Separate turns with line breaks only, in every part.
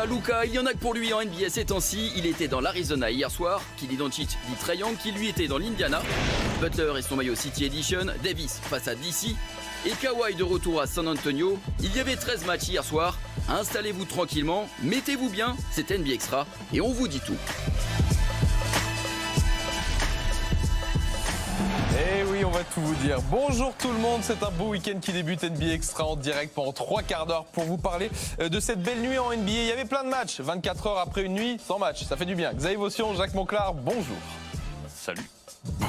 Luka, il y en a que pour lui en NBA ces temps-ci. Il était dans l'Arizona hier soir. Kylian Doncic dit Trae Young, qui lui était dans l'Indiana. Butler et son maillot City Edition. Davis face à DC. Et Kawhi de retour à San Antonio. Il y avait 13 matchs hier soir. Installez-vous tranquillement, mettez-vous bien, c'est NBA Extra et on vous dit tout.
Eh oui, on va tout vous dire. Bonjour tout le monde, c'est un beau week-end qui débute NBA Extra en direct pendant 3 quarts d'heure pour vous parler de cette belle nuit en NBA. Il y avait plein de matchs, 24 heures après une nuit sans match, ça fait du bien. Xavier Vaution, Jacques Monclar, bonjour.
Salut.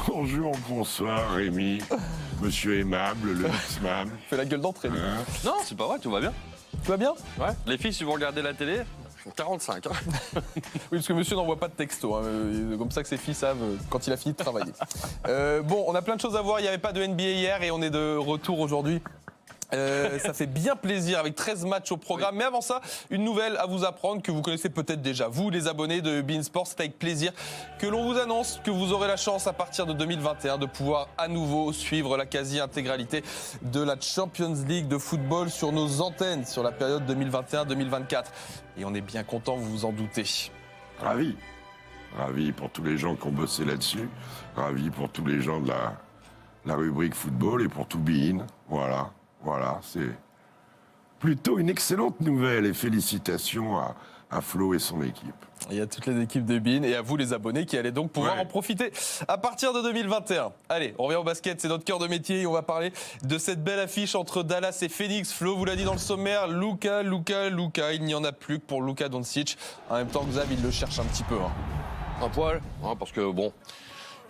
Bonjour, bonsoir Rémi, monsieur aimable, le X-Man.
Fais la gueule d'entrée.
Non, c'est pas vrai, tout va bien.
Tout va bien?
Ouais. Les filles, si vous regardez la télé, 45. Hein.
Oui, parce que monsieur n'envoie pas de texto. Hein. Comme ça que ses filles savent quand il a fini de travailler. Bon, on a plein de choses à voir. Il n'y avait pas de NBA hier et on est de retour aujourd'hui. Ça fait bien plaisir avec 13 matchs au programme. Oui. Mais avant ça, une nouvelle à vous apprendre que vous connaissez peut-être déjà. Vous, les abonnés de beIN Sports, c'est avec plaisir que l'on vous annonce que vous aurez la chance à partir de 2021 de pouvoir à nouveau suivre la quasi-intégralité de la Champions League de football sur nos antennes sur la période 2021-2024. Et on est bien content, vous vous en doutez.
Ravi. Ravi pour tous les gens qui ont bossé là-dessus. Ravi pour tous les gens de la rubrique football et pour tout beIN. Voilà, c'est plutôt une excellente nouvelle et félicitations à Flo et son équipe.
Il y a toutes les équipes de beIN et à vous les abonnés qui allez donc pouvoir en profiter à partir de 2021. Allez, on revient au basket, c'est notre cœur de métier et on va parler de cette belle affiche entre Dallas et Phoenix. Flo vous l'a dit dans le sommaire, Luka, il n'y en a plus que pour Luka Doncic. En même temps, Xav, il le cherche un petit peu.
Un poil, parce que bon...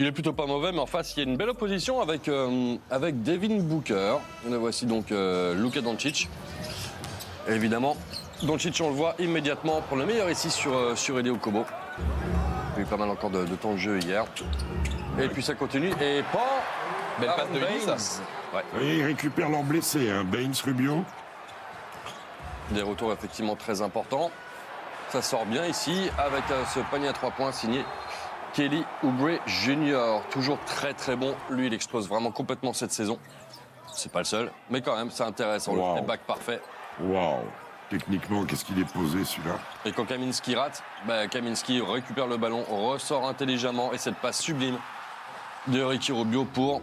Il est plutôt pas mauvais, mais en face, il y a une belle opposition avec Devin Booker. Et voici donc Luka Doncic. Et évidemment, Doncic, on le voit immédiatement pour le meilleur ici sur Hideo Kobo. Il y a eu pas mal encore de temps de jeu hier. Et puis ça continue. Et pas...
Belle passe de Baines.
Ouais. Oui, ils récupèrent leurs blessés, hein. Baines, Rubio.
Des retours effectivement très importants. Ça sort bien ici avec ce panier à 3 points signé Kelly Oubre Jr., toujours très très bon. Lui, il explose vraiment complètement cette saison. C'est pas le seul, mais quand même, c'est intéressant.
Wow.
Le step back parfait.
Waouh. Techniquement, qu'est-ce qu'il est posé celui-là?
Et quand Kaminsky rate, Kaminsky récupère le ballon, ressort intelligemment et cette passe sublime de Ricky Rubio pour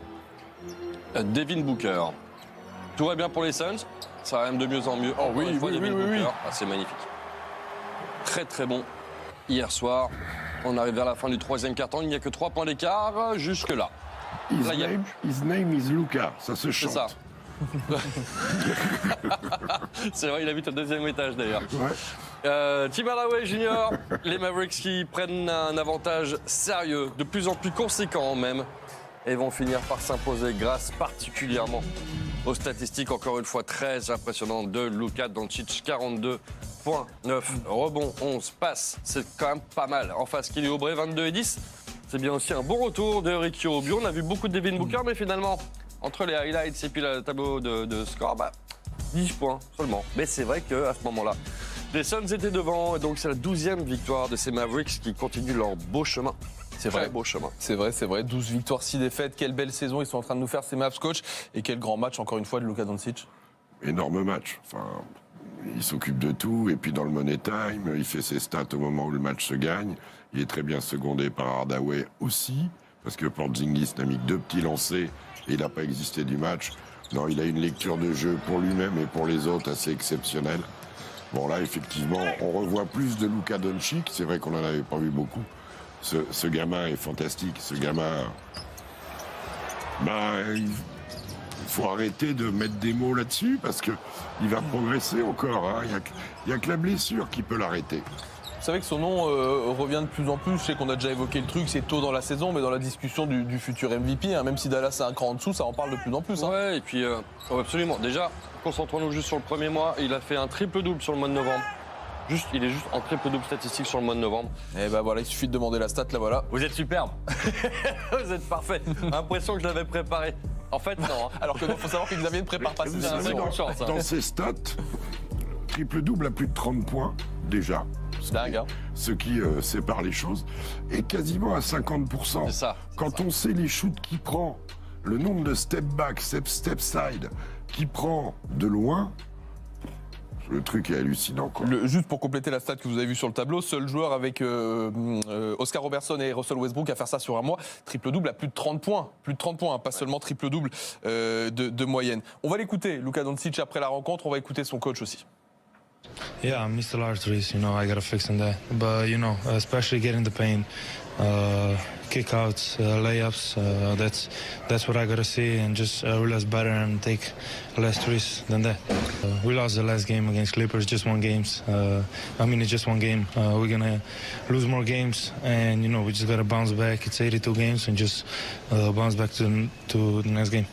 Devin Booker. Tout va bien pour les Suns, ça va même de mieux en mieux.
Oh oui, oui.
Ah, c'est magnifique. Très très bon hier soir. On arrive vers la fin du 3e quart-temps, il n'y a que 3 points d'écart jusque-là.
His name is Luka, ça se chante.
C'est ça. C'est vrai, il habite au 2e étage d'ailleurs. Ouais. Tim Hardaway Jr., les Mavericks qui prennent un avantage sérieux, de plus en plus conséquent même, et vont finir par s'imposer grâce particulièrement aux statistiques, encore une fois très impressionnantes de Luka Doncic, 42 points, 9 rebonds, 11 passes, c'est quand même pas mal. En face, Kelly Oubre, 22 et 10. C'est bien aussi un bon retour de Ricky Rubio. On a vu beaucoup de Devin Booker, mais finalement, entre les highlights et puis le tableau de score, 10 points seulement. Mais c'est vrai qu'à ce moment-là, les Suns étaient devant, et donc c'est la 12e victoire de ces Mavericks qui continuent leur beau chemin.
C'est vrai.
Beau chemin.
C'est vrai. 12 victoires, 6 défaites. Quelle belle saison ils sont en train de nous faire, ces Mavs, coach. Et quel grand match, encore une fois, de Luka Doncic.
Énorme match. Enfin, il s'occupe de tout. Et puis dans le Money Time, il fait ses stats au moment où le match se gagne. Il est très bien secondé par Hardaway aussi. Parce que Porzingis n'a mis que 2 petits lancers et il n'a pas existé du match. Non, il a une lecture de jeu pour lui-même et pour les autres assez exceptionnelle. Bon, là, effectivement, on revoit plus de Luka Doncic. C'est vrai qu'on n'en avait pas vu beaucoup. Ce gamin est fantastique. Ce gamin... il faut arrêter de mettre des mots là-dessus parce qu'il va progresser encore. Hein. Il n'y a que la blessure qui peut l'arrêter.
Vous savez que son nom revient de plus en plus. Je sais qu'on a déjà évoqué le truc, c'est tôt dans la saison, mais dans la discussion du futur MVP, hein, même si Dallas a un cran en dessous, ça en parle de plus en plus. Hein.
Ouais, et puis absolument. Déjà, concentrons-nous juste sur le premier mois. Il a fait un triple-double sur le mois de novembre. Il est juste en triple-double statistique sur le mois de novembre.
Et voilà, il suffit de demander la stat, là voilà.
Vous êtes superbe. Vous êtes parfait. L'impression que je l'avais préparé. En fait, non. Hein.
Alors que faut savoir que Xavier ne prépare pas ses
chance. Dans ses stats, triple-double à plus de 30 points, déjà.
Dingue, hein.
Ce qui sépare les choses. Et quasiment à 50%.
C'est ça.
Quand on sait les shoots qu'il prend, le nombre de step back, step side qu'il prend de loin... Le truc est hallucinant, quoi.
Juste pour compléter la stat que vous avez vue sur le tableau, seul joueur avec Oscar Robertson et Russell Westbrook à faire ça sur un mois. Triple-double à plus de 30 points. Plus de 30 points, hein, pas seulement triple-double de moyenne. On va l'écouter, Luka Doncic, après la rencontre. On va écouter son coach aussi.
Yeah, I missed a lot of threes. I got to fix on that. But especially getting the paint, kickouts, layups. That's what I got to see and just realize better and take less threes than that. We lost the last game against Clippers, just one game. It's just one game. We're gonna lose more games, and we just gotta bounce back. It's 82 games, and just bounce back to the next game.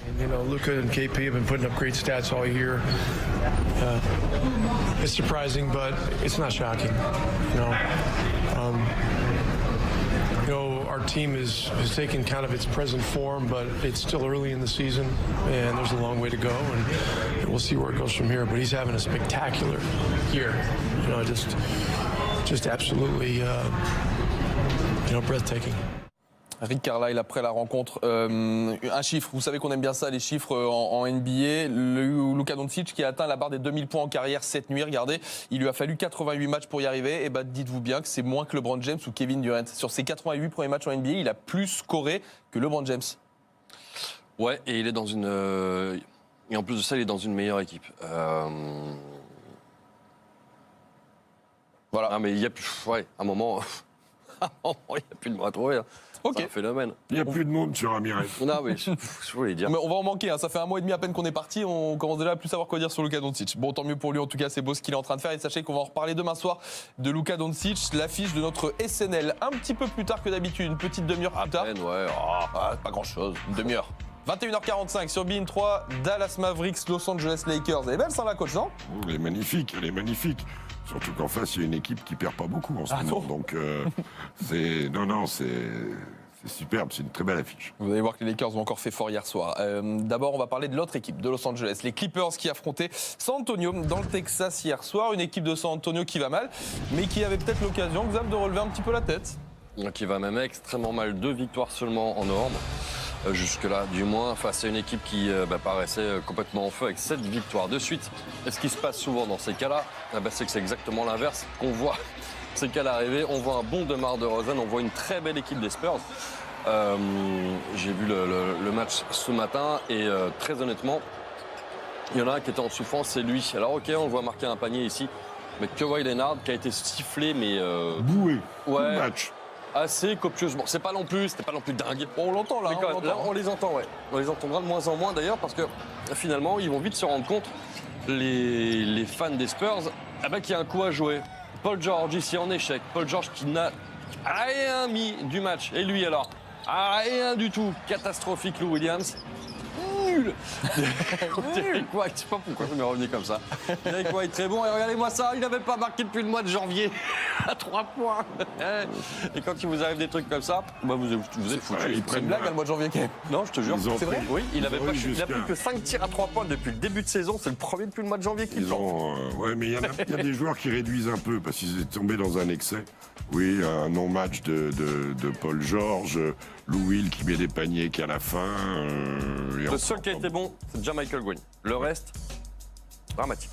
Luka and KP have been putting up great stats all year. It's surprising, but it's not shocking. Our team has taken kind of its present form, but it's still early in the season, and there's a long way to go, and we'll see where it goes from here. But he's having a spectacular year. Just absolutely, breathtaking.
Rick Carlisle après la rencontre, un chiffre, vous savez qu'on aime bien ça, les chiffres en NBA. Luka Doncic qui a atteint la barre des 2000 points en carrière cette nuit, regardez, il lui a fallu 88 matchs pour y arriver, et dites-vous bien que c'est moins que LeBron James ou Kevin Durant. Sur ses 88 premiers matchs en NBA, il a plus scoré que LeBron James.
Ouais, et il est dans une... Et en plus de ça, il est dans une meilleure équipe. Voilà. Ah, mais il y a plus... Ouais, à un moment... il n'y a plus de mots à trouver. Hein.
Okay.
C'est un phénomène.
Il n'y a plus de monde sur Ramirez.
Non, mais je voulais dire.
Mais on va en manquer, hein. Ça fait un mois et demi à peine qu'on est parti, on commence déjà à plus savoir quoi dire sur Luka Doncic. Bon, tant mieux pour lui, en tout cas, c'est beau ce qu'il est en train de faire. Et sachez qu'on va en reparler demain soir de Luka Doncic, l'affiche de notre SNL. Un petit peu plus tard que d'habitude, une petite demi-heure plus tard.
Ouais.
Pas grand-chose, une demi-heure. 21h45 sur BeIN 3, Dallas Mavericks, Los Angeles Lakers. Elle est belle, ça, la coach, non?
Elle est magnifique, elle est magnifique. Surtout qu'en face, il y a une équipe qui perd pas beaucoup en ce moment. Donc, c'est superbe, c'est une très belle affiche.
Vous allez voir que les Lakers ont encore fait fort hier soir. D'abord, on va parler de l'autre équipe de Los Angeles, les Clippers qui affrontaient San Antonio dans le Texas hier soir. Une équipe de San Antonio qui va mal, mais qui avait peut-être l'occasion, Xav, de relever un petit peu la tête.
Qui va même extrêmement mal, 2 victoires seulement en novembre. Jusque-là, du moins, face à une équipe qui paraissait complètement en feu avec 7 victoires de suite. Et ce qui se passe souvent dans ces cas-là, c'est que c'est exactement l'inverse qu'on voit. Ces cas-là arriver, on voit un bon DeMar DeRozan, on voit une très belle équipe des Spurs. J'ai vu le match ce matin et très honnêtement, il y en a un qui était en souffrance, c'est lui. Alors ok, on le voit marquer un panier ici, mais Kawhi Leonard qui a été sifflé, mais...
Boué, tout
ouais,
le match.
assez copieusement. C'était pas non plus dingue.
On l'entend là,
On les entend, ouais. On les entendra de moins en moins d'ailleurs parce que finalement, ils vont vite se rendre compte, les fans des Spurs, qu'il y a un coup à jouer. Paul George ici en échec. Paul George qui n'a rien mis du match. Et lui alors, rien du tout. Catastrophique Lou Williams. Nul. Derrick White, je sais pas pourquoi je m'est revenu comme ça. Derrick White très bon et regardez-moi ça, il n'avait pas marqué depuis le mois de janvier à 3 points. Et quand il vous arrive des trucs comme ça, vous êtes foutus.
C'est une blague le mois de janvier quand même.
Non, je te jure.
C'est vrai?
Oui, il a plus que 5 tirs à 3 points depuis le début de saison. C'est le premier depuis le mois de janvier qu'il tente.
Ouais, mais il y a des joueurs qui réduisent un peu parce qu'ils étaient tombés dans un excès. Oui, un non-match de Paul George, Lou Will qui met des paniers qu'à la fin.
Le seul qui a été bon, c'est déjà Michael Green. Le reste, dramatique.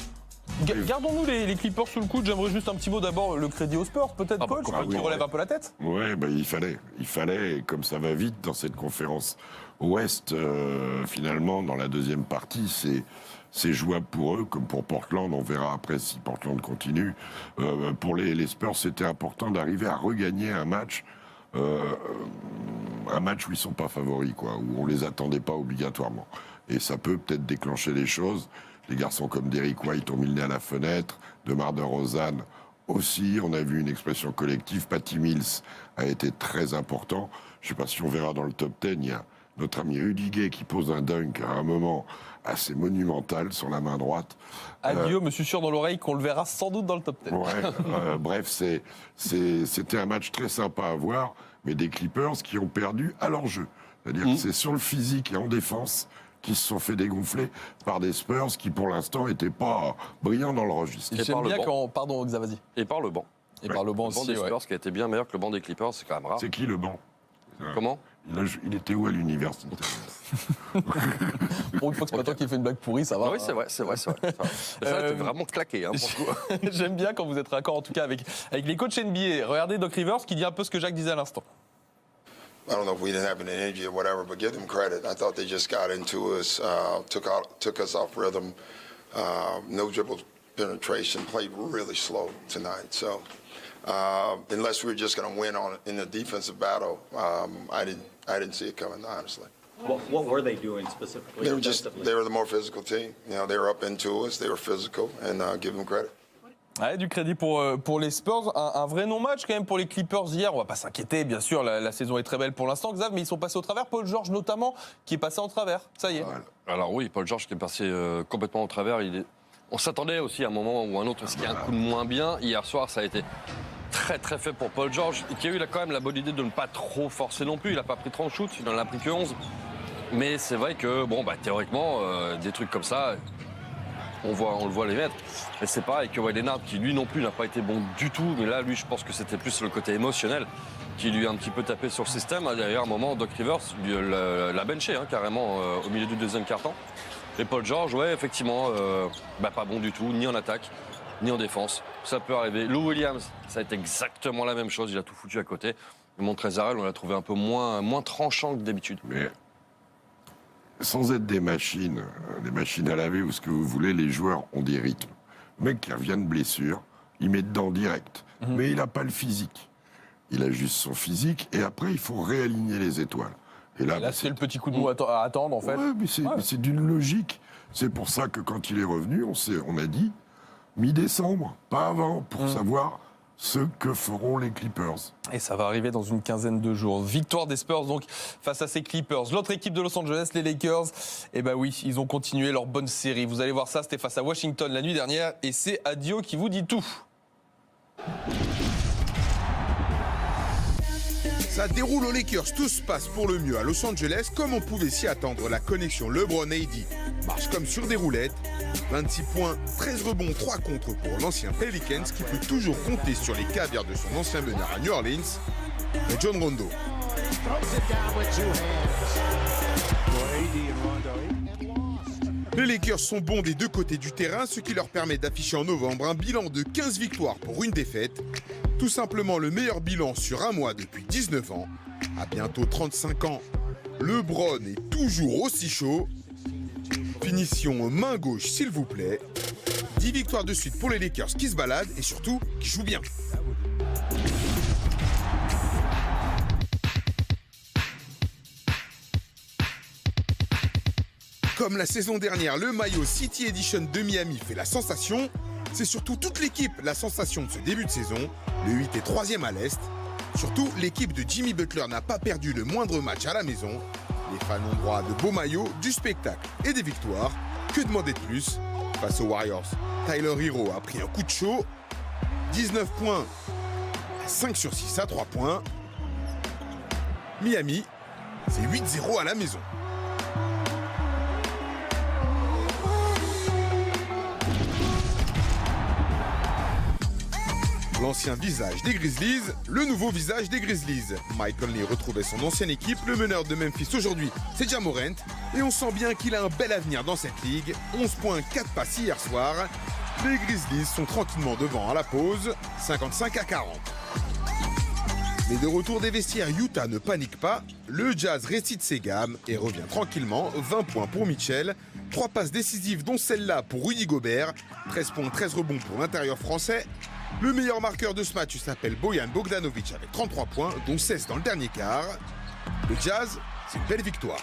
Gardons-nous les Clippers sous le coude. J'aimerais juste un petit mot d'abord, le crédit aux Spurs, peut-être, coach, qui relève un peu la tête.
Ouais, il fallait, et comme ça va vite dans cette conférence Ouest, finalement, dans la deuxième partie, c'est jouable pour eux, comme pour Portland. On verra après si Portland continue. Pour les Spurs, c'était important d'arriver à regagner un match où ils ne sont pas favoris, où on ne les attendait pas obligatoirement. Et ça peut peut-être déclencher les choses. Les garçons comme Derrick White ont mis le nez à la fenêtre, DeMar DeRozan aussi. On a vu une expression collective. Patty Mills a été très important. Je ne sais pas si on verra dans le top 10, il y a notre ami Rudy Gay qui pose un dunk à un moment assez monumental sur la main droite.
Adieu, me suis sûr dans l'oreille qu'on le verra sans doute dans le top 10.
Ouais, bref, c'était un match très sympa à voir, mais des Clippers qui ont perdu à leur jeu. C'est-à-dire que c'est sur le physique et en défense qui se sont fait dégonfler par des Spurs qui, pour l'instant, n'étaient pas brillants dans le registre.
J'aime bien quand... Pardon, Xav, vas-y.
Et par le banc.
Et par le banc
Le banc
aussi,
des Spurs qui a été bien meilleur que le banc des Clippers, c'est quand même rare.
C'est qui le banc?
Comment ?
Il était où à l'université?
Pour une fois que c'est pas toi qui fais une blague pourrie, ça va.
Oui, c'est vrai. Ça était vraiment claqué. Hein, pour le coup.
J'aime bien quand vous êtes raccord, en tout cas, avec les coachs NBA. Regardez Doc Rivers qui dit un peu ce que Jacques disait à l'instant.
I don't know if we didn't have an energy or whatever, but give them credit. I thought they just got into us, took us off rhythm. No dribble penetration, played really slow tonight. So unless we were just going to win in the defensive battle, I didn't see it coming, honestly.
What were they doing specifically?
They were the more physical team. You know, they were up into us, they were physical, and give them credit.
Ouais, du crédit pour les Spurs. Un vrai non-match quand même pour les Clippers hier. On va pas s'inquiéter, bien sûr, la saison est très belle pour l'instant, Xav, mais ils sont passés au travers. Paul George notamment, qui est passé en travers. Ça y est.
Alors oui, Paul George qui est passé complètement au travers. On s'attendait aussi à un moment ou un autre à ce qu'il y ait un coup de moins bien. Hier soir, ça a été très très fait pour Paul George, qui a eu quand même la bonne idée de ne pas trop forcer non plus. Il n'a pas pris 30 shoots, il n'en a pris que 11. Mais c'est vrai que, théoriquement, des trucs comme ça... On le voit les mettre. Et c'est pareil que Leonard, qui lui non plus n'a pas été bon du tout. Mais là, lui, je pense que c'était plus le côté émotionnel qui lui a un petit peu tapé sur le système. D'ailleurs, à un moment, Doc Rivers l'a benché carrément au milieu du deuxième quart-temps. Et Paul George, ouais, effectivement, pas bon du tout, ni en attaque, ni en défense. Ça peut arriver. Lou Williams, ça a été exactement la même chose. Il a tout foutu à côté. Montrezl, on l'a trouvé un peu moins tranchant que d'habitude.
Mais sans être des machines à laver ou ce que vous voulez, les joueurs ont des rythmes. Le mec qui revient de blessure, il met dedans direct. Mais il n'a pas le physique. Il a juste son physique et après, il faut réaligner les étoiles. Et là,
c'est le petit coup de mou à attendre, en fait.
Ouais, mais c'est d'une logique. C'est pour ça que quand il est revenu, on a dit mi-décembre, pas avant, pour savoir ce que feront les Clippers.
Et ça va arriver dans une quinzaine de jours. Victoire des Spurs donc face à ces Clippers. L'autre équipe de Los Angeles, les Lakers, oui, ils ont continué leur bonne série. Vous allez voir ça, c'était face à Washington la nuit dernière et c'est Adio qui vous dit tout.
Ça déroule aux Lakers, tout se passe pour le mieux à Los Angeles, comme on pouvait s'y attendre. La connexion LeBron-AD marche comme sur des roulettes. 26 points, 13 rebonds, 3 contres pour l'ancien Pelicans qui peut toujours compter sur les caviars de son ancien meneur à New Orleans, et John Rondo. Les Lakers sont bons des deux côtés du terrain, ce qui leur permet d'afficher en novembre un bilan de 15 victoires pour une défaite. Tout simplement le meilleur bilan sur un mois depuis 19 ans. À bientôt 35 ans, LeBron est toujours aussi chaud. Finition main gauche s'il vous plaît. 10 victoires de suite pour les Lakers qui se baladent et surtout qui jouent bien. Comme la saison dernière, le maillot City Edition de Miami fait la sensation. C'est surtout toute l'équipe la sensation de ce début de saison. Le 8 est 3e à l'Est. Surtout, l'équipe de Jimmy Butler n'a pas perdu le moindre match à la maison. Les fans ont droit à de beaux maillots, du spectacle et des victoires. Que demander de plus? Face aux Warriors, Tyler Hero a pris un coup de chaud. 19 points, 5 sur 6 à 3 points. Miami, c'est 8-0 à la maison. L'ancien visage des Grizzlies, le nouveau visage des Grizzlies. Mike Conley retrouvait son ancienne équipe, le meneur de Memphis aujourd'hui, c'est Ja Morant. Et on sent bien qu'il a un bel avenir dans cette ligue. 11 points, 4 passes hier soir. Les Grizzlies sont tranquillement devant à la pause, 55-40. Mais de retour des vestiaires, Utah ne panique pas. Le Jazz récite ses gammes et revient tranquillement. 20 points pour Mitchell, 3 passes décisives dont celle-là pour Rudy Gobert. 13 points, 13 rebonds pour l'intérieur français. Le meilleur marqueur de ce match s'appelle Bojan Bogdanovic avec 33 points, dont 16 dans le dernier quart. Le Jazz, c'est une belle victoire.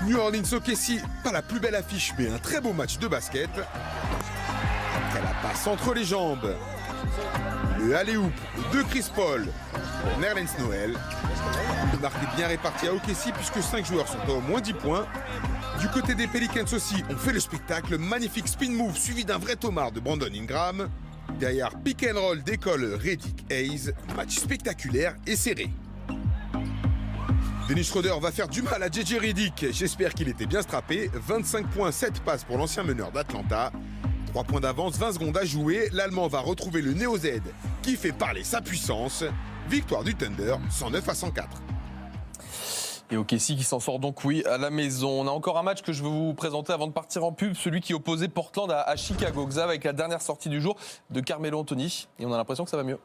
New Orleans OKC, pas la plus belle affiche, mais un très beau match de basket. Après la passe entre les jambes, le alley-oop de Chris Paul pour Nerlens Noel. Le marque est bien réparti à OKC puisque 5 joueurs sont à au moins 10 points. Du côté des Pelicans aussi, on fait le spectacle. Magnifique spin move suivi d'un vrai tomard de Brandon Ingram. Derrière, pick and roll d'école Redick Hayes. Match spectaculaire et serré. Dennis Schroeder va faire du mal à JJ Redick. J'espère qu'il était bien strappé. 25 points, 7 passes pour l'ancien meneur d'Atlanta. 3 points d'avance, 20 secondes à jouer. L'Allemand va retrouver le Neo Z qui fait parler sa puissance. Victoire du Thunder, 109-104.
Et OKC qui s'en sort donc, oui, à la maison. On a encore un match que je veux vous présenter avant de partir en pub, celui qui opposait Portland à Chicago. Xav, avec la dernière sortie du jour de Carmelo Anthony. Et on a l'impression que ça va mieux.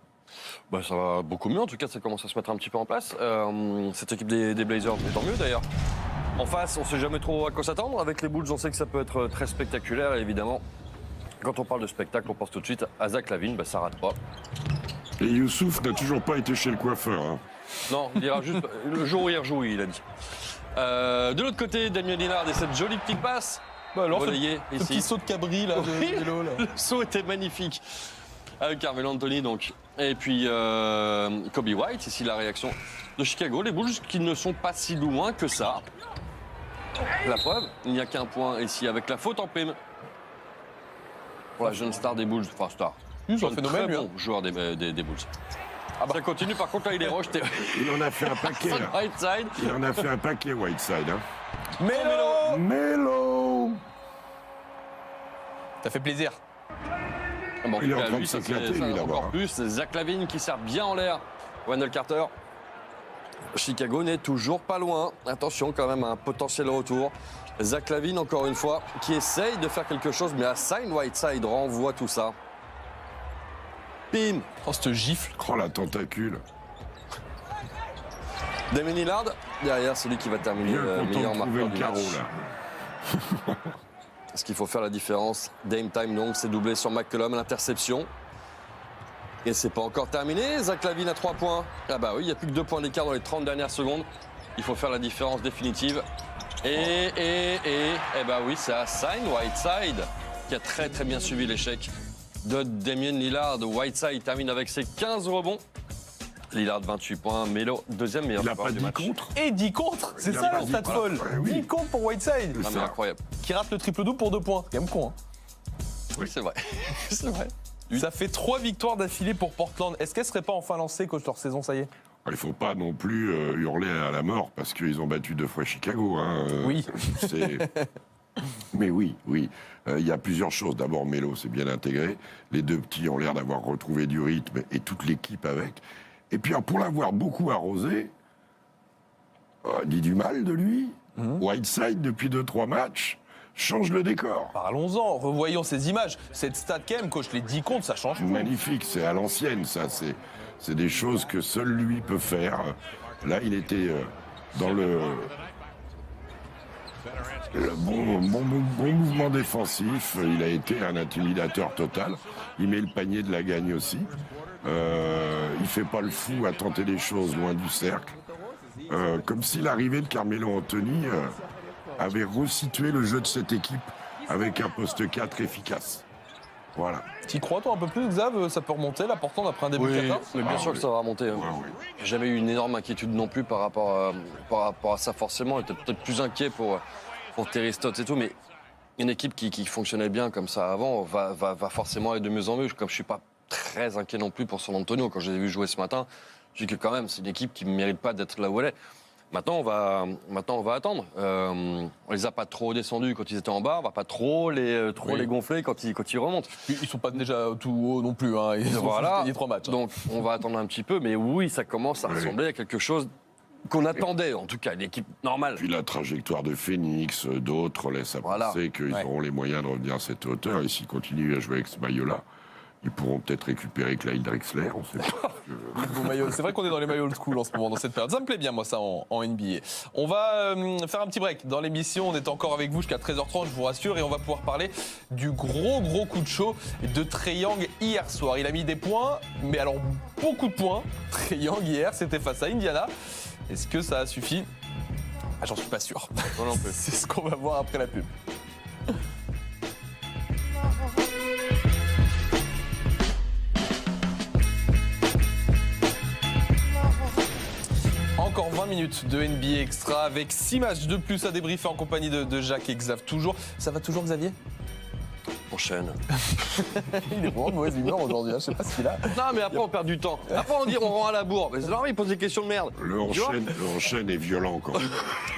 Bah, ça va beaucoup mieux, en tout cas ça commence à se mettre un petit peu en place. Cette équipe des Blazers, mais tant mieux d'ailleurs. En face, on ne sait jamais trop à quoi s'attendre. Avec les Bulls, on sait que ça peut être très spectaculaire. Et évidemment, quand on parle de spectacle, on pense tout de suite à Zach LaVine, bah, ça rate pas.
Et Youssouf n'a toujours pas été chez le coiffeur. Hein.
Non, il ira juste le jour où il rejoue, il a dit. De l'autre côté, Damien Lillard et cette jolie petite passe.
Bah alors,
relayée
ce
ici.
petit saut de cabri là, de vélo, là.
Le saut était magnifique. Avec Carmelo Anthony donc. Et puis Kobe White, ici la réaction de Chicago. Les Bulls qui ne sont pas si loin que ça. La preuve, il n'y a qu'un point ici avec la faute en prime. Pour la jeune star des Bulls, enfin star.
C'est un phénomène,
très
lui,
bon joueur des Bulls.
Ah bah.
Ça continue, par contre là il est rejeté.
Il en a fait un paquet. Là.
Whiteside.
Il en a fait un paquet, Whiteside. Hein.
Melo
Melo.
Ça fait plaisir.
Bon,
Il est en train de
lui, ça,
s'éclater,
c'est-
lui,
ça,
là-bas.
encore plus, c'est Zach LaVine qui sert bien en l'air. Wendell Carter. Chicago n'est toujours pas loin. Attention quand même à un potentiel retour. Zach LaVine, encore une fois, qui essaye de faire quelque chose, mais Hassan Whiteside renvoie tout ça. Pim.
Oh, cette gifle.
Oh, la tentacule.
Damien Lillard, derrière, celui qui va terminer
Bien
le meilleur
content de trouver
marqueur
le
du
carreau,
match.
là.
Est-ce qu'il faut faire la différence? Dame Time, donc, c'est doublé sur McCollum, l'interception. Et c'est pas encore terminé. Zach LaVine à 3 points. Ah bah oui, il n'y a plus que 2 points d'écart dans les 30 dernières secondes. Il faut faire la différence définitive. Et bah oui, c'est Hassan Whiteside qui a très très bien suivi l'échec de Damien Lillard. Whiteside termine avec ses 15 rebonds. Lillard 28 points, Melo deuxième meilleur
Il n'a
joueur
pas
du
10
match.
contre.
Et 10 contre. C'est
Il a
ça
pas
la
dit
stat
contre.
folle.
Ouais, oui.
10 contre pour Whiteside.
Ah, mais incroyable.
Qui rate le triple-double pour 2 points. C'est quand même con, hein.
Oui, c'est vrai. C'est vrai.
Ça fait 3 victoires d'affilée pour Portland. Est-ce qu'elle serait pas enfin lancée, coach, leur saison, ça y est?
Il ne faut pas non plus hurler à la mort parce qu'ils ont battu 2 fois Chicago. Hein.
Oui.
Mais oui, oui. Il y a plusieurs choses. D'abord, Melo s'est bien intégré. Les 2 petits ont l'air d'avoir retrouvé du rythme et toute l'équipe avec. Et puis, pour l'avoir beaucoup arrosé, dit du mal de lui. Whiteside, depuis 2-3 matchs, change le décor.
Parlons-en, revoyons ces images. Cette stat, quand même, coach, les 10 comptes, ça change tout.
Magnifique, c'est à l'ancienne, ça. C'est des choses que seul lui peut faire. Là, il était dans le bon mouvement défensif. Il a été un intimidateur total. Il met le panier de la gagne aussi. Il fait pas le fou à tenter des choses loin du cercle. Comme si l'arrivée de Carmelo Anthony avait resitué le jeu de cette équipe avec un poste 4 efficace. Voilà.
T'y crois, toi, un peu plus, Xav? Ça peut remonter, là, Portland, après un début de 14?
mais bien sûr que ça va remonter. Hein. J'ai jamais eu une énorme inquiétude non plus par rapport à ça, forcément. J'étais peut-être plus inquiet pour Terry Stotts et tout, mais une équipe qui fonctionnait bien comme ça avant va forcément aller de mieux en mieux. Comme je suis pas très inquiet non plus pour San Antonio, quand je les ai vus jouer ce matin, je dis que quand même, c'est une équipe qui ne mérite pas d'être là où elle est. Maintenant, on va attendre. On les a pas trop descendus quand ils étaient en bas. On va pas trop les gonfler quand ils remontent.
Ils sont pas déjà tout haut non plus. Hein. Ils ont gagné 3 matchs.
Donc, on va attendre un petit peu. Mais oui, ça commence à ressembler à quelque chose qu'on attendait, en tout cas, une équipe normale.
Puis la trajectoire de Phoenix, d'autres laissent à penser qu'ils auront les moyens de revenir à cette hauteur. Et s'ils continuent à jouer avec ce maillot-là, ils pourront peut-être récupérer Clyde Drexler, on sait pas.
C'est vrai qu'on est dans les maillots old school en ce moment, dans cette période. Ça me plaît bien, moi, ça, en NBA. On va faire un petit break dans l'émission. On est encore avec vous jusqu'à 13h30, je vous rassure. Et on va pouvoir parler du gros coup de chaud de Trae Young hier soir. Il a mis des points, mais alors beaucoup de points. Trae Young, hier, c'était face à Indiana. Est-ce que ça a suffi? J'en suis pas sûr. C'est ce qu'on va voir après la pub. Encore 20 minutes de NBA Extra avec 6 matchs de plus à débriefer en compagnie de Jacques et Xav toujours. Ça va toujours, Xavier?
Enchaîne.
Il est vraiment de mauvaise humeur aujourd'hui, hein, je sais pas ce qu'il a.
Non, mais après, on perd du temps. Après, on dit on rend à la bourre. Mais c'est normal, il pose des questions de merde.
Le enchaîne est violent quand même.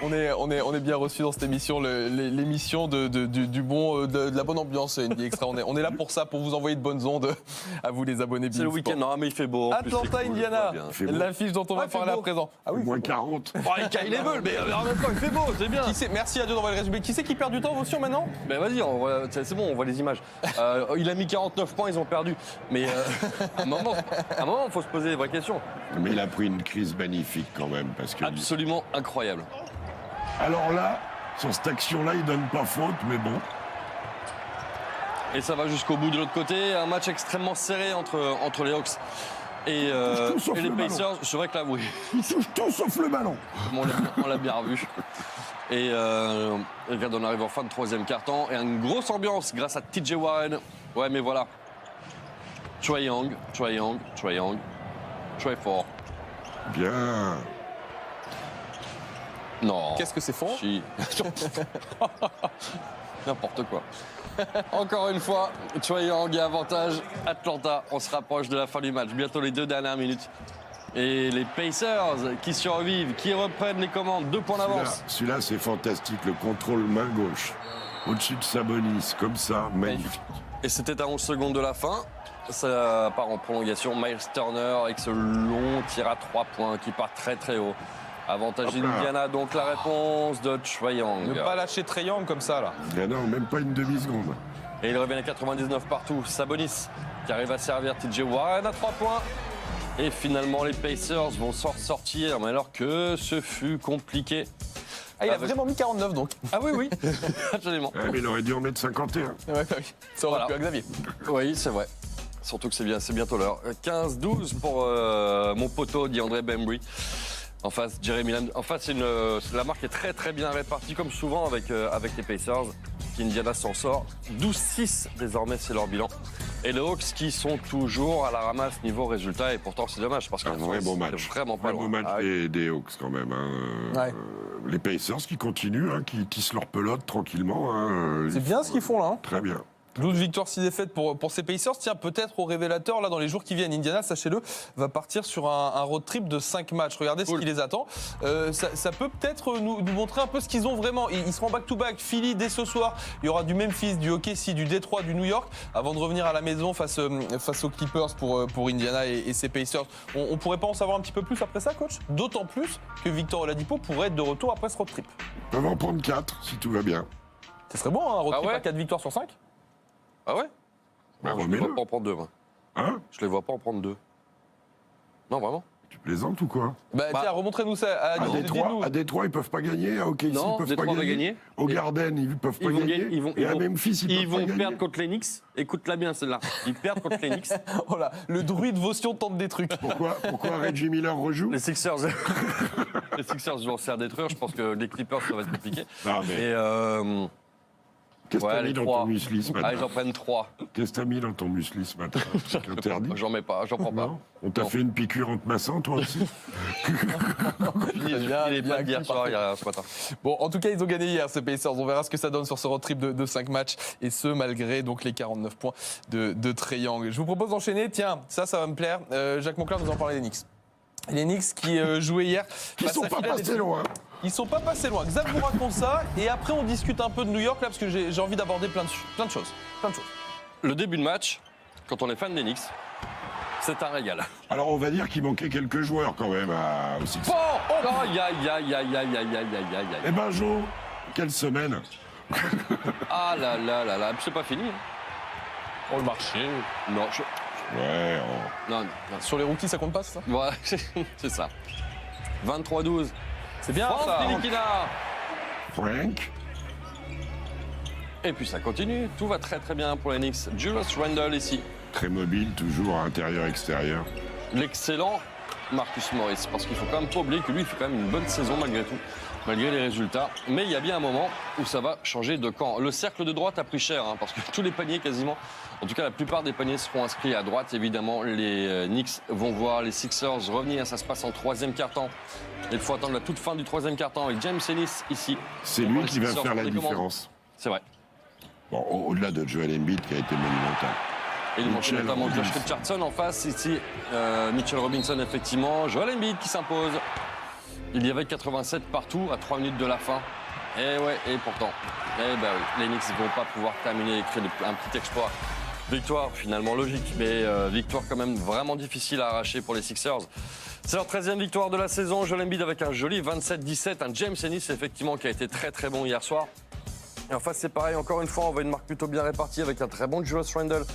On est bien reçus dans cette émission, l'émission du bon, de la bonne ambiance NBA Extra. On est là pour ça, pour vous envoyer de bonnes ondes à vous les abonnés.
C'est le week-end, non mais il fait beau. En plus,
Atlanta,
c'est cool,
Indiana,
c'est pas bien.
l'affiche dont on va parler à présent. Ah oui,
Moins 40.
Oh, les Kyle Level, mais en même temps, il fait beau, c'est bien.
Merci à Dieu d'envoyer le résumé. Qui c'est qui perd du temps, Votion, maintenant?
Ben vas-y, c'est bon, on voit les images. Il a mis 49 points, ils ont perdu. Mais à un moment, il faut se poser des vraies questions.
Mais il a pris une crise magnifique quand même. Parce que
Absolument incroyable.
Alors là, sur cette action-là, il donne pas faute, mais bon.
Et ça va jusqu'au bout de l'autre côté. Un match extrêmement serré entre les Hawks et les Pacers. C'est vrai que là, oui.
Ils touchent tout sauf le ballon.
On l'a bien revu. Et regarde, on arrive en fin de troisième quart-temps. Et une grosse ambiance grâce à TJ Warren. Ouais, mais voilà. Trae Young, Trae fort.
Bien.
Non.
Qu'est-ce que c'est fond?
Si. N'importe quoi. Encore une fois, Trae Young et avantage. Atlanta, on se rapproche de la fin du match. Bientôt les 2 dernières minutes. Et les Pacers qui survivent, qui reprennent les commandes. 2 points d'avance.
Celui-là, c'est fantastique. Le contrôle main gauche. Au-dessus de Sabonis, comme ça, magnifique.
Et c'était à 11 secondes de la fin. Ça part en prolongation. Miles Turner avec ce long tir à 3 points qui part très très haut. Avantage Indiana, donc la réponse de Trae Young.
Ne pas lâcher Trae Young comme ça, là.
Non, même pas une demi-seconde.
Et il revient à 99 partout. Sabonis qui arrive à servir TJ Warren à 3 points. Et finalement, les Pacers vont s'en sortir, mais alors que ce fut compliqué.
Ah, il a vraiment mis 49, donc.
Ah oui, absolument.
Ouais, mais il aurait dû en mettre 51.
Ouais, bah oui. Ça aurait pu à Xavier.
Oui, c'est vrai. Surtout que c'est bientôt l'heure. 15-12 pour mon poteau DeAndre Bembry. En face, Jeremy Lamb. En face, la marque est très très bien répartie, comme souvent avec les Pacers. Indiana s'en sort. 12-6 désormais, c'est leur bilan. Et les Hawks qui sont toujours à la ramasse niveau résultat. Et pourtant, c'est dommage parce
Un vrai bon match.
Vraiment pas loin.
Beau match des Hawks quand même. Hein.
Ouais.
Les Pacers qui continuent, hein, qui tissent leur pelote tranquillement. Hein.
C'est bien ce qu'ils font, là. Hein.
Très bien.
12 victoires, 6 défaites pour ces Pacers. Tiens, peut-être au révélateur, là, dans les jours qui viennent, Indiana, sachez-le, va partir sur un road trip de 5 matchs. Regardez ce qui les attend. Ça peut peut-être nous montrer un peu ce qu'ils ont vraiment. Ils seront back-to-back. Philly dès ce soir. Il y aura du Memphis, du OKC, du Détroit, du New York, avant de revenir à la maison face aux Clippers pour Indiana et ses Pacers. On pourrait pas en savoir un petit peu plus après ça, coach? D'autant plus que Victor Oladipo pourrait être de retour après ce road trip.
Ils peuvent en prendre 4 si tout va bien.
Ce serait bon, hein, un road trip
ouais
à 4 victoires sur 5?
Ah ouais?
Bah,
Non, je ne les vois pas en prendre 2, moi.
Hein?
Je les vois pas en prendre 2. Non, vraiment?
Tu plaisantes ou quoi?
Tiens, remontrez-nous ça.
À Détroit, ils peuvent pas gagner. À OKC,
Non,
ils peuvent
Détroit
pas
va
gagner.
gagner.
Au Garden, ils peuvent pas gagner. Et à Memphis, ils peuvent pas gagner.
Perdre contre les Knicks. Écoute-la bien, celle-là. Ils perdent contre les Knicks.
Voilà, le druide Votion tente des trucs.
Pourquoi Reggie Miller rejoue?
Les Sixers vont se faire détruire. Je pense que les Clippers, ça va être compliqué.
Non, mais
Et
qu'est-ce que t'as
les
mis dans
3.
ton muesli ce matin?
Allez, j'en prenne 3.
Qu'est-ce que t'as mis dans ton muesli ce matin? C'est interdit?
J'en mets pas, j'en prends pas.
Non. On t'a fait une piqûre en te massant, toi aussi?
Il est pas d'hier soir, il y a ce matin.
Bon, en tout cas, ils ont gagné hier, ces Pacers. On verra ce que ça donne sur ce road trip de 5 matchs. Et ce, malgré donc les 49 points de Trae Young. Je vous propose d'enchaîner. Tiens, ça va me plaire. Jacques Monclar nous en parlait des Knicks. Les Knicks qui jouaient hier.
Ils sont pas passés loin.
Ils sont pas passés loin. Xav vous raconte ça. Et après, on discute un peu de New York, là, parce que j'ai envie d'aborder plein de choses.
Le début de match, quand on est fan des Knicks, c'est un régal.
Alors, on va dire qu'il manquait quelques joueurs quand même aux Sixers.
Aïe.
Eh ben, Jo, quelle semaine!
Ah là, c'est pas fini.
Oh, le marché.
Non,
Ouais,
non.
Sur les rookies, ça compte pas, c'est ça?
Voilà, c'est ça. 23-12.
C'est bien,
France
ça.
Ntilikina.
Frank.
Et puis ça continue. Tout va très très bien pour les Knicks. Julius Randle ici.
Très mobile, toujours intérieur-extérieur.
L'excellent Marcus Morris. Parce qu'il faut quand même pas oublier que lui, il fait quand même une bonne saison malgré tout. Malgré les résultats. Mais il y a bien un moment où ça va changer de camp. Le cercle de droite a pris cher, hein, parce que tous les paniers quasiment, en tout cas la plupart des paniers seront inscrits à droite. Évidemment, les Knicks vont voir les Sixers revenir. Ça se passe en troisième quart-temps. Il faut attendre la toute fin du troisième quart-temps avec James Ennis ici.
C'est lui qui va faire la différence.
C'est vrai.
Bon, au-delà de Joel Embiid qui a été monumental.
Et il manque
Mitchell
notamment Josh
Robinson.
Richardson en face. Ici, Mitchell Robinson, effectivement. Joel Embiid qui s'impose. Il y avait 87 partout à 3 minutes de la fin. Et ouais, et pourtant, oui, les Knicks ne vont pas pouvoir terminer et créer un petit exploit. Victoire finalement logique, mais victoire quand même vraiment difficile à arracher pour les Sixers. C'est leur 13e victoire de la saison. Joel Embiid avec un joli 27-17. Un James Ennis, effectivement, qui a été très très bon hier soir. Et en face, c'est pareil, encore une fois, on voit une marque plutôt bien répartie avec un très bon Julius Randle.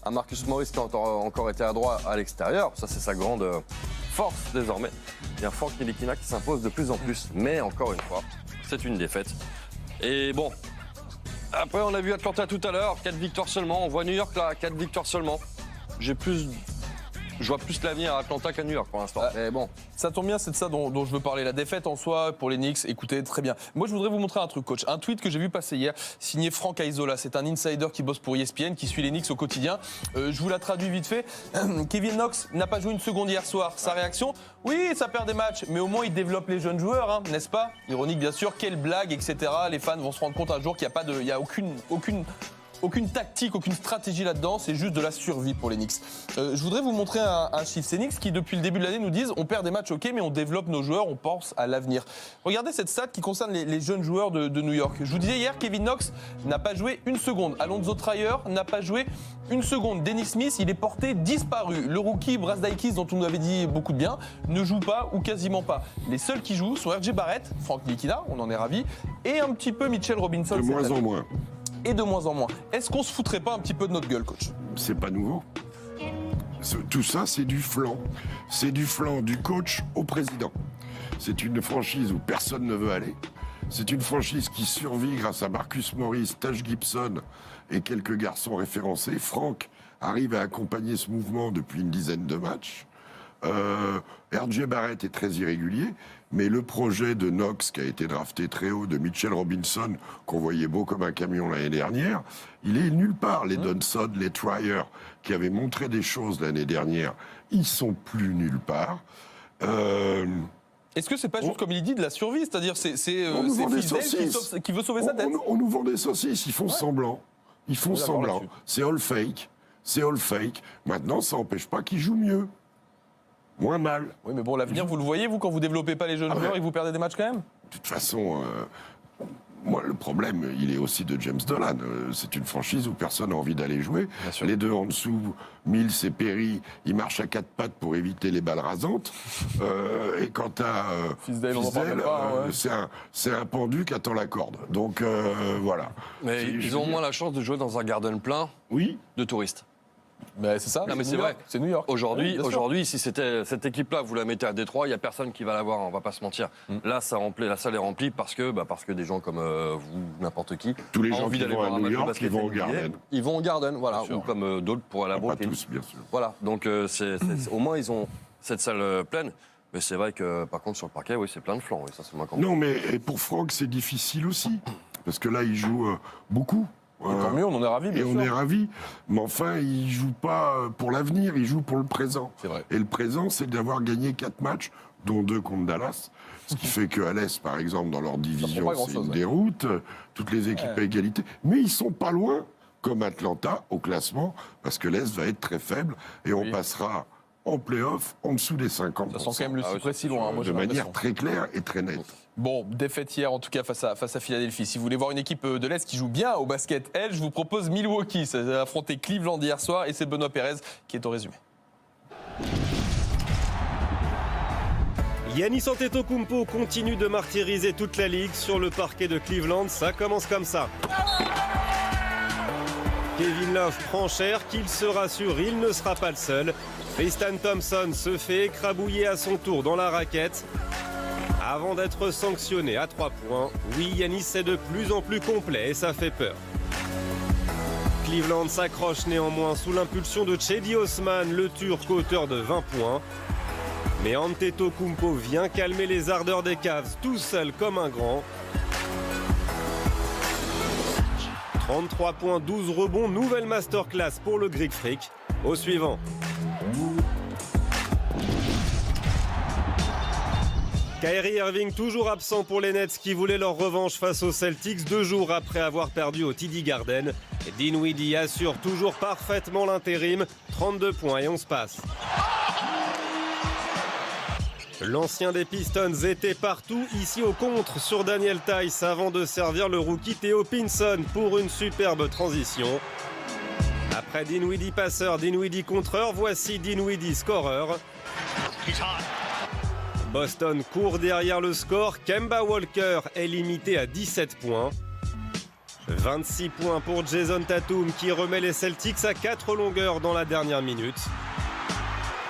Un Marcus Morris qui a encore été à droit à l'extérieur. Ça, c'est sa grande force désormais. Et un Frank Ntilikina qui s'impose de plus en plus. Mais encore une fois, c'est une défaite. Et bon, après, on a vu Atlanta tout à l'heure, 4 victoires seulement. On voit New York là, 4 victoires seulement. Je vois plus l'avenir à Atlanta qu'à New York pour l'instant. Mais bon.
Ça tombe bien, c'est de ça dont je veux parler. La défaite en soi pour les Knicks, écoutez, très bien. Moi, je voudrais vous montrer un truc, coach. Un tweet que j'ai vu passer hier, signé Frank Aizola. C'est un insider qui bosse pour ESPN, qui suit les Knicks au quotidien. Je vous la traduis vite fait. Kevin Knox n'a pas joué une seconde hier soir. Sa réaction, oui, ça perd des matchs, mais au moins il développe les jeunes joueurs, hein, n'est-ce pas? Ironique, bien sûr. Quelle blague, etc. Les fans vont se rendre compte un jour qu'il n'y a aucune tactique, aucune stratégie là-dedans, c'est juste de la survie pour les Knicks. Je voudrais vous montrer un chiffre. C'est Knicks qui, depuis le début de l'année, nous disent on perd des matchs, ok, mais on développe nos joueurs, on pense à l'avenir. Regardez cette stat qui concerne les jeunes joueurs de New York. Je vous disais hier, Kevin Knox n'a pas joué une seconde. Alonzo Trier n'a pas joué une seconde. Dennis Smith, il est porté disparu. Le rookie Brazdeikis, dont on nous avait dit beaucoup de bien, ne joue pas ou quasiment pas. Les seuls qui jouent sont RJ Barrett, Frank Ntilikina, on en est ravis, et un petit peu Mitchell Robinson.
De moins en moins.
Et de moins en moins. Est-ce qu'on se foutrait pas un petit peu de notre gueule, coach?
C'est pas nouveau. Tout ça, c'est du flanc. C'est du flanc du coach au président. C'est une franchise où personne ne veut aller. C'est une franchise qui survit grâce à Marcus Morris, Taj Gibson et quelques garçons référencés. Frank arrive à accompagner ce mouvement depuis une dizaine de matchs. RJ Barrett est très irrégulier, mais le projet de Knox, qui a été drafté très haut, de Mitchell Robinson, qu'on voyait beau comme un camion l'année dernière, il est nulle part. Les Dunson, les Trier, qui avaient montré des choses l'année dernière, ils sont plus nulle part.
Est-ce que c'est pas juste comme il dit de la survie, c'est-à-dire c'est
On nous vend des
Fidel
saucisses.
qui veut sauver sa tête?
On nous vend des saucisses, ils font semblant. Ils font
D'accord,
semblant.
là-dessus.
C'est all fake. C'est all fake. Maintenant, ça n'empêche pas qu'ils jouent mieux. Moins mal.
Oui, mais bon, l'avenir, vous le voyez, vous, quand vous développez pas les jeunes joueurs et que vous perdez des matchs quand même?
De toute façon, moi, le problème, il est aussi de James Dolan. C'est une franchise où personne n'a envie d'aller jouer. Les deux en dessous, Mills et Perry, ils marchent à quatre pattes pour éviter les balles rasantes. Et quant à
Fisdale, on en parle pas, ouais.
c'est un pendu qui attend la corde. Donc, voilà.
Mais ils ont au moins la chance de jouer dans un garden plein de touristes.
Mais c'est ça,
non, mais c'est vrai.
C'est New York.
Aujourd'hui, si c'était cette équipe-là, vous la mettez à Détroit, il n'y a personne qui va la voir, on va pas se mentir. Là, la salle est remplie parce que des gens comme vous, n'importe qui,
tous les
ont
gens
envie
qui
d'aller
vont
voir
à
un
New
match de
York,
basket
ils vont au
NBA.
Garden.
Ils vont au Garden, voilà, ou comme d'autres pour aller à Brooklyn.
Pas tous, bien sûr.
Voilà, donc au moins ils ont cette salle pleine. Mais c'est vrai que, par contre, sur le parquet, oui, c'est plein de flancs. Oui, ça, c'est moins compliqué.
Non, mais et pour Franck, c'est difficile aussi. Parce que là, il joue beaucoup.
Tant mieux, on en est ravis, bien sûr.
Et on est ravis. Mais enfin, il joue pas pour l'avenir, il joue pour le présent.
C'est vrai.
Et le présent, c'est d'avoir gagné 4 matchs, dont 2 contre Dallas. Ce qui fait qu'à l'Est, par exemple, dans leur division, c'est une déroute. Toutes les équipes à égalité. Mais ils sont pas loin, comme Atlanta, au classement, parce que l'Est va être très faible. Et on passera en play-off en dessous des 50%.
Ça sent quand même le cyprès si loin. Moi,
de manière très claire et très nette.
Bon, défaite hier en tout cas face à Philadelphie. Si vous voulez voir une équipe de l'Est qui joue bien au basket, je vous propose Milwaukee. Ça a affronté Cleveland hier soir et c'est Benoît Pérez qui est au résumé.
Giannis Antetokounmpo continue de martyriser toute la ligue sur le parquet de Cleveland. Ça commence comme ça. Kevin Love prend cher, qu'il se rassure, il ne sera pas le seul. Tristan Thompson se fait écrabouiller à son tour dans la raquette avant d'être sanctionné à 3 points. Oui, Giannis est de plus en plus complet et ça fait peur. Cleveland s'accroche néanmoins sous l'impulsion de Cedi Osman, le Turc auteur de 20 points. Mais Antetokounmpo vient calmer les ardeurs des Cavs tout seul comme un grand. 33 points, 12 rebonds, nouvelle masterclass pour le Greek Freak. Au suivant. Kyrie Irving toujours absent pour les Nets qui voulaient leur revanche face aux Celtics 2 jours après avoir perdu au TD Garden. Dinwiddie assure toujours parfaitement l'intérim, 32 points et 11 passes. L'ancien des Pistons était partout, ici au contre sur Daniel Theis avant de servir le rookie Theo Pinson pour une superbe transition. Après Dinwiddie passeur, Dinwiddie contreur, voici Dinwiddie scoreur. Boston court derrière le score, Kemba Walker est limité à 17 points. 26 points pour Jason Tatum qui remet les Celtics à 4 longueurs dans la dernière minute.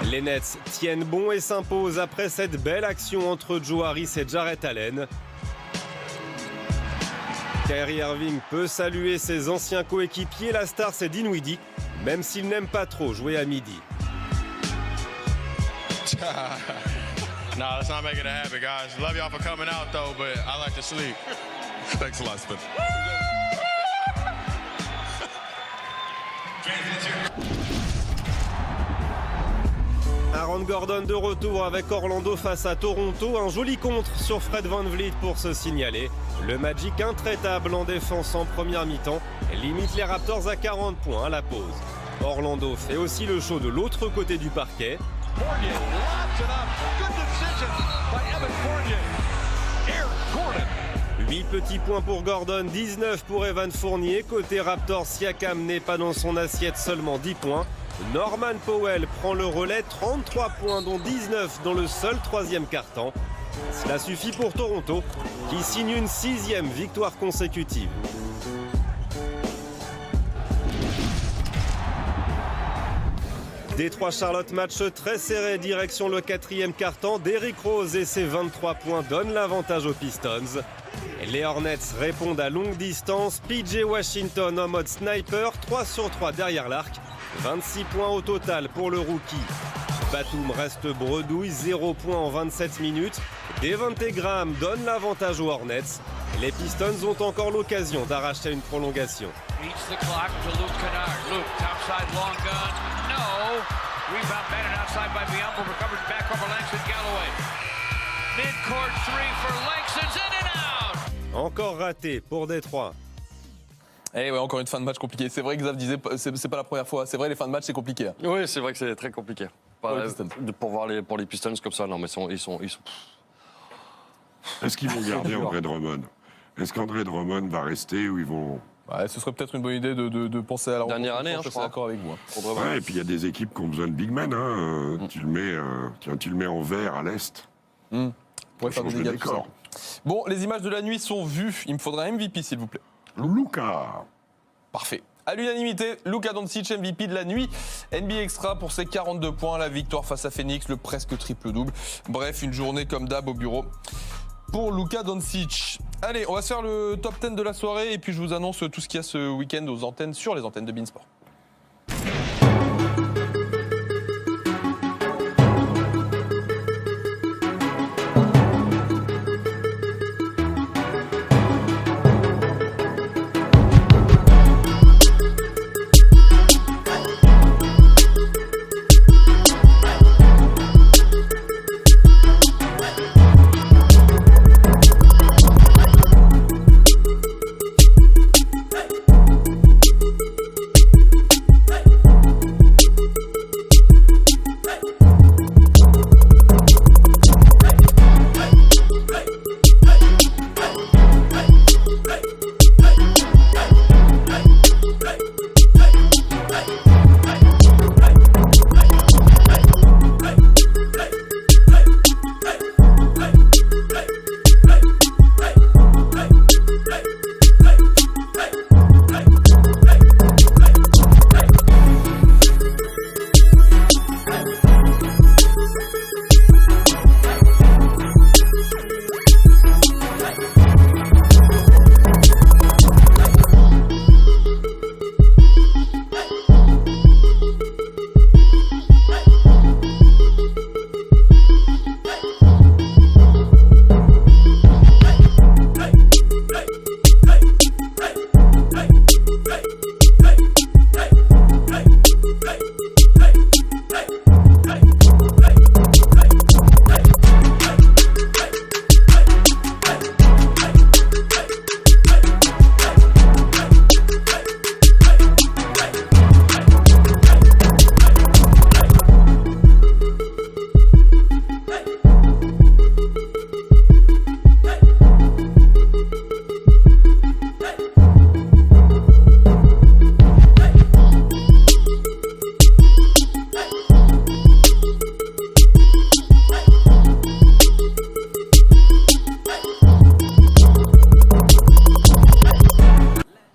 Les Nets tiennent bon et s'imposent après cette belle action entre Joe Harris et Jarrett Allen. Kyrie Irving peut saluer ses anciens coéquipiers, la star c'est Dinwiddie, même s'il n'aime pas trop jouer à midi.
No, let's not make it a habit, guys. Love y'all for coming out, though, but I like to sleep. Thanks a lot, Spencer.
Aaron Gordon de retour avec Orlando face à Toronto. Un joli contre sur Fred VanVleet pour se signaler. Le Magic intraitable en défense en première mi-temps limite les Raptors à 40 points à la pause. Orlando fait aussi le show de l'autre côté du parquet. 8 petits points pour Gordon, 19 pour Evan Fournier. Côté Raptors, Siakam n'est pas dans son assiette, seulement 10 points. Norman Powell prend le relais, 33 points dont 19 dans le seul troisième quart-temps. Cela suffit pour Toronto qui signe une 6e victoire consécutive. Détroit-Charlotte, match très serré, direction le 4e quart-temps. Derrick Rose et ses 23 points donnent l'avantage aux Pistons. Les Hornets répondent à longue distance. PJ Washington en mode sniper, 3 sur 3 derrière l'arc. 26 points au total pour le rookie. Batum reste bredouille, 0 points en 27 minutes. Devonte Graham donne l'avantage aux Hornets. Les Pistons ont encore l'occasion d'arracher une prolongation. Encore raté pour Détroit.
Eh ouais, encore une fin de match compliquée. C'est vrai que Xav disait, c'est pas la première fois. C'est vrai, les fins de match, c'est compliqué. Hein.
Oui, c'est vrai que c'est très compliqué. Pour les Pistons comme ça, non, mais ils sont...
Est-ce qu'ils vont garder André Drummond? Est-ce qu'André Drummond va rester ou ils vont...
Ouais, ce serait peut-être une bonne idée de penser à la
dernière année, je
suis d'accord avec vous.
Ouais, et puis il y a des équipes qui ont besoin de big men. Hein. Tu le mets en vert à l'est.
Ouais, faire des dégâts, tout ça. Bon, les images de la nuit sont vues. Il me faudra un MVP, s'il vous plaît.
Luka.
Parfait. À l'unanimité, Luka Doncic, MVP de la nuit. NBA Extra pour ses 42 points, la victoire face à Phoenix, le presque triple-double. Bref, une journée comme d'hab au bureau pour Luka Doncic. Allez, on va se faire le top 10 de la soirée et puis je vous annonce tout ce qu'il y a ce week-end aux antennes, sur les antennes de Beansport.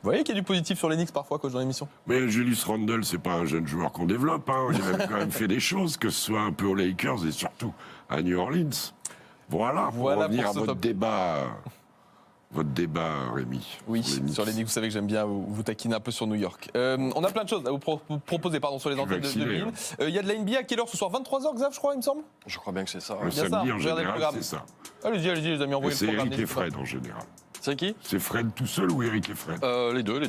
voyez qu'il y a du positif sur les Knicks parfois, coach, dans l'émission.
Mais Julius Randle, c'est pas un jeune joueur qu'on développe. Hein. Il a quand même fait des choses, que ce soit un peu aux Lakers et surtout à New Orleans. Voilà, pour revenir à votre débat. Votre débat, Rémi.
Oui, sur les Knicks, vous savez que j'aime bien vous taquiner un peu sur New York. On a plein de choses à vous proposer sur les antennes de Bein. Il y a de la NBA à quelle heure ce soir? 23h, Xav, je crois, il me semble.
Je crois bien que c'est ça.
Le samedi, en général, c'est ça.
Allez-y, les amis, envoyez le programme.
C'est Eric et Fred, en général.
C'est qui?
C'est Fred tout seul ou Eric et Fred?
Les deux.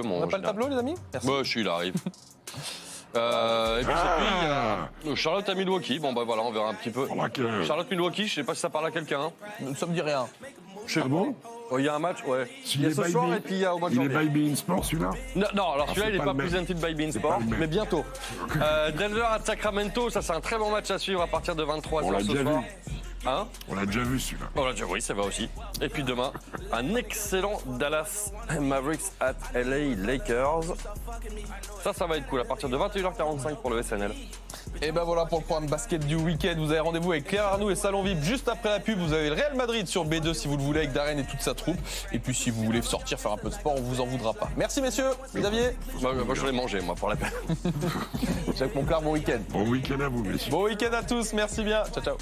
On n'a pas le tableau, les amis?
Merci. Bah, il arrive. Et puis, il y a Charlotte à Milwaukee. Bon, bah voilà, on verra un petit peu. Charlotte Milwaukee, je sais pas si ça parle à quelqu'un.
Ça me dit rien.
Ah bon?
Il y a un match, ouais. Il y a ce soir et puis il y a au mois de janvier.
Il est by Bein Sport, celui-là?
Non, alors celui-là, il n'est pas presented by Bein Sport, mais bientôt. Denver à Sacramento, ça c'est un très bon match à suivre à partir de 23h ce soir. Hein?
On l'a déjà vu celui-là.
Oui, ça va aussi. Et puis demain, un excellent Dallas Mavericks at LA Lakers. Ça va être cool à partir de 21h45 pour le SNL.
Et ben voilà pour le programme basket du week-end. Vous avez rendez-vous avec Claire Arnoux et Salon VIP juste après la pub. Vous avez le Real Madrid sur B2 si vous le voulez avec Darren et toute sa troupe. Et puis si vous voulez sortir faire un peu de sport, on vous en voudra pas. Merci messieurs, Xavier.
Moi je vais manger moi pour la peine.
Jacques Monclar, bon week-end.
Bon week-end à vous messieurs.
Bon week-end à tous, merci bien. Ciao ciao.